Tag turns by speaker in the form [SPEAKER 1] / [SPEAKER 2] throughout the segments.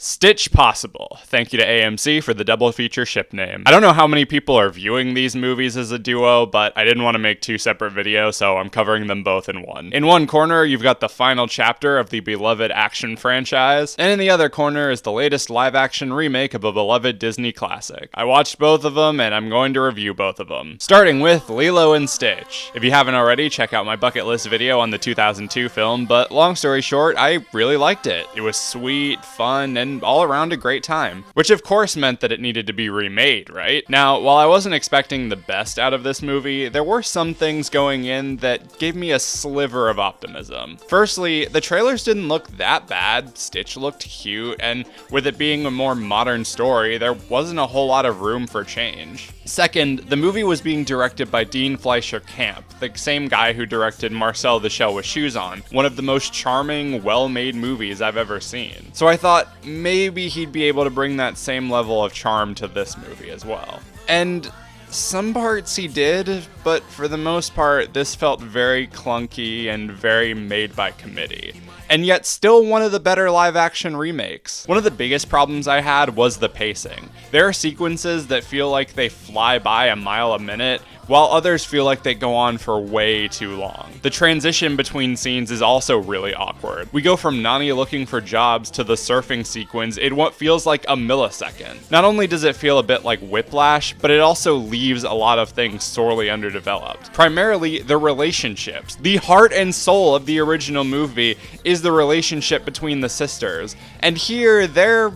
[SPEAKER 1] Stitchpossible. Thank you to AMC for the double feature ship name. I don't know how many people are viewing these movies as a duo, but I didn't want to make two separate videos, so I'm covering them both in one. In one corner, you've got the final chapter of the beloved action franchise, and in the other corner is the latest live-action remake of a beloved Disney classic. I watched both of them, and I'm going to review both of them. Starting with Lilo and Stitch. If you haven't already, check out my bucket list video on the 2002 film, but long story short, I really liked it. It was sweet, fun, and all around a great time. Which of course meant that it needed to be remade, right? Now, while I wasn't expecting the best out of this movie, there were some things going in that gave me a sliver of optimism. Firstly, the trailers didn't look that bad, Stitch looked cute, and with it being a more modern story, there wasn't a whole lot of room for change. Second, the movie was being directed by Dean Fleischer Camp, the same guy who directed Marcel the Shell with Shoes On, one of the most charming, well-made movies I've ever seen. So I thought maybe he'd be able to bring that same level of charm to this movie as well. And some parts he did, but for the most part, this felt very clunky and very made by committee. And yet still one of the better live-action remakes. One of the biggest problems I had was the pacing. There are sequences that feel like they fly by a mile a minute, while others feel like they go on for way too long. The transition between scenes is also really awkward. We go from Nani looking for jobs to the surfing sequence in what feels like a millisecond. Not only does it feel a bit like Whiplash, but it also leaves a lot of things sorely underdeveloped. Primarily, the relationships. The heart and soul of the original movie is the relationship between the sisters. And here, they're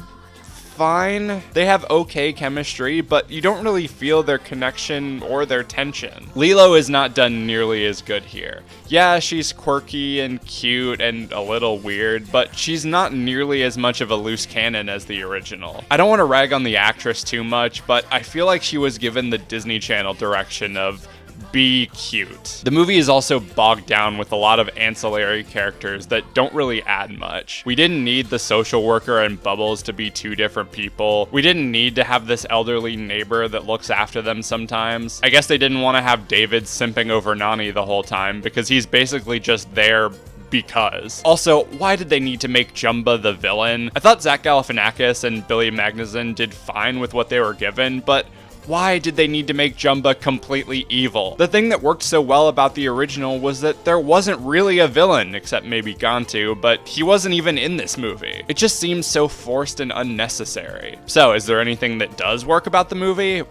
[SPEAKER 1] fine. They have okay chemistry, but you don't really feel their connection or their tension. Lilo is not done nearly as good here. Yeah, she's quirky and cute and a little weird, but she's not nearly as much of a loose cannon as the original. I don't want to rag on the actress too much, but I feel like she was given the Disney Channel direction of be cute. The movie is also bogged down with a lot of ancillary characters that don't really add much. We didn't need the social worker and Bubbles to be two different people. We didn't need to have this elderly neighbor that looks after them sometimes. I guess they didn't want to have David simping over Nani the whole time because he's basically just there because. Also, why did they need to make Jumba the villain? I thought Zach Galifianakis and Billy Magnuson did fine with what they were given, but why did they need to make Jumba completely evil? The thing that worked so well about the original was that there wasn't really a villain, except maybe Gantu, but he wasn't even in this movie. It just seems so forced and unnecessary. So, is there anything that does work about the movie?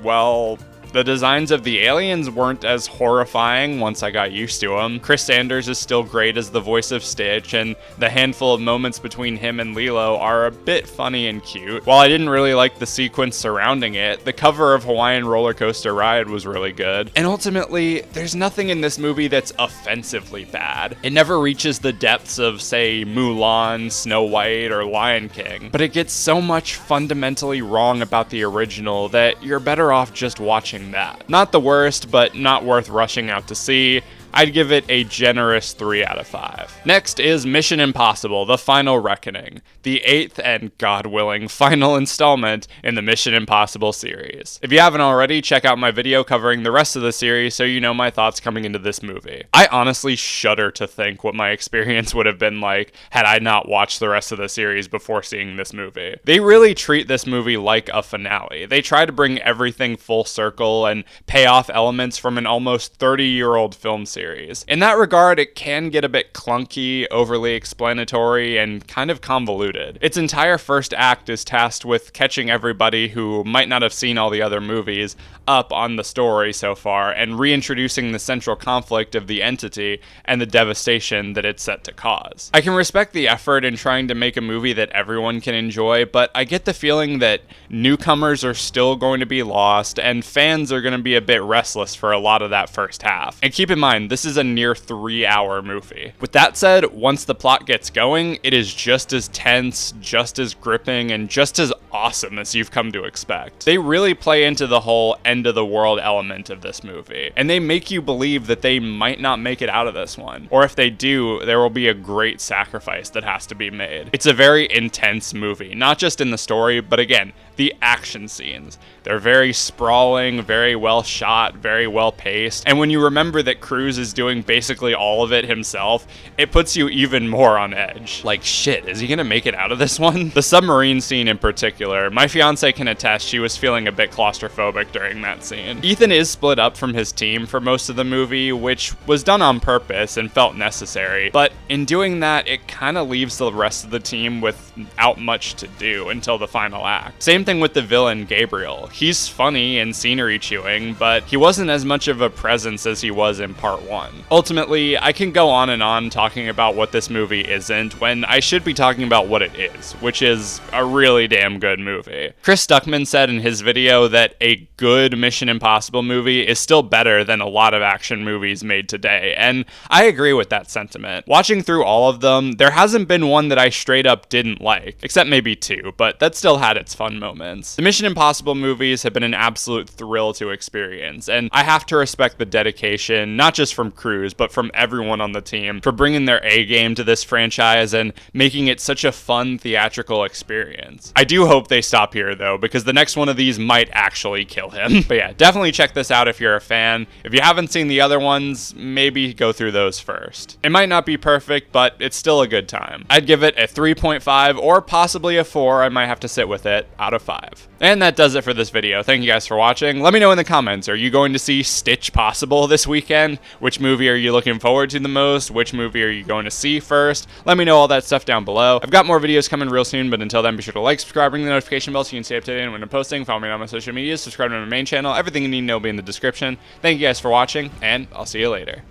[SPEAKER 1] Well, the designs of the aliens weren't as horrifying once I got used to them. Chris Sanders is still great as the voice of Stitch, and the handful of moments between him and Lilo are a bit funny and cute. While I didn't really like the sequence surrounding it, the cover of Hawaiian Roller Coaster Ride was really good. And ultimately, there's nothing in this movie that's offensively bad. It never reaches the depths of, say, Mulan, Snow White, or Lion King, but it gets so much fundamentally wrong about the original that you're better off just watching that. Not the worst, but not worth rushing out to see. I'd give it a generous 3 out of 5. Next is Mission Impossible: The Final Reckoning, the 8th and, God willing, final installment in the Mission Impossible series. If you haven't already, check out my video covering the rest of the series so you know my thoughts coming into this movie. I honestly shudder to think what my experience would have been like had I not watched the rest of the series before seeing this movie. They really treat this movie like a finale. They try to bring everything full circle and pay off elements from an almost 30-year-old film series. In that regard, it can get a bit clunky, overly explanatory, and kind of convoluted. Its entire first act is tasked with catching everybody who might not have seen all the other movies up on the story so far and reintroducing the central conflict of the entity and the devastation that it's set to cause. I can respect the effort in trying to make a movie that everyone can enjoy, but I get the feeling that newcomers are still going to be lost and fans are going to be a bit restless for a lot of that first half. And keep in mind, this is a near 3-hour movie. With that said, once the plot gets going, it is just as tense, just as gripping, and just as awesome as you've come to expect. They really play into the whole end of the world element of this movie, and they make you believe that they might not make it out of this one, or if they do, there will be a great sacrifice that has to be made. It's a very intense movie, not just in the story, but again, the action scenes. They're very sprawling, very well shot, very well paced, and when you remember that Cruise is doing basically all of it himself, it puts you even more on edge. Like, shit, is he gonna make it out of this one? The submarine scene in particular, my fiance can attest she was feeling a bit claustrophobic during that scene. Ethan is split up from his team for most of the movie, which was done on purpose and felt necessary, but in doing that, it kind of leaves the rest of the team without much to do until the final act. Same thing with the villain, Gabriel. He's funny and scenery chewing, but he wasn't as much of a presence as he was in part 1. Ultimately, I can go on and on talking about what this movie isn't when I should be talking about what it is, which is a really damn good movie. Chris Stuckman said in his video that a good Mission Impossible movie is still better than a lot of action movies made today, and I agree with that sentiment. Watching through all of them, there hasn't been one that I straight up didn't like, except maybe 2, but that still had its fun moments. The Mission Impossible movies have been an absolute thrill to experience, and I have to respect the dedication, not just from Cruise, but from everyone on the team, for bringing their A game to this franchise and making it such a fun theatrical experience. I do hope they stop here though, because the next one of these might actually kill him. But yeah, definitely check this out if you're a fan. If you haven't seen the other ones, maybe go through those first. It might not be perfect, but it's still a good time. I'd give it a 3.5 or possibly a 4, I might have to sit with it, out of 5. And that does it for this video. Thank you guys for watching. Let me know in the comments, are you going to see Stitchpossible this weekend? Which movie are you looking forward to the most? Which movie are you going to see first? Let me know all that stuff down below. I've got more videos coming real soon, but until then, be sure to like, subscribe, ring the notification bell so you can stay up to date when I'm posting. Follow me on my social media, subscribe to my main channel. Everything you need to know will be in the description. Thank you guys for watching, and I'll see you later.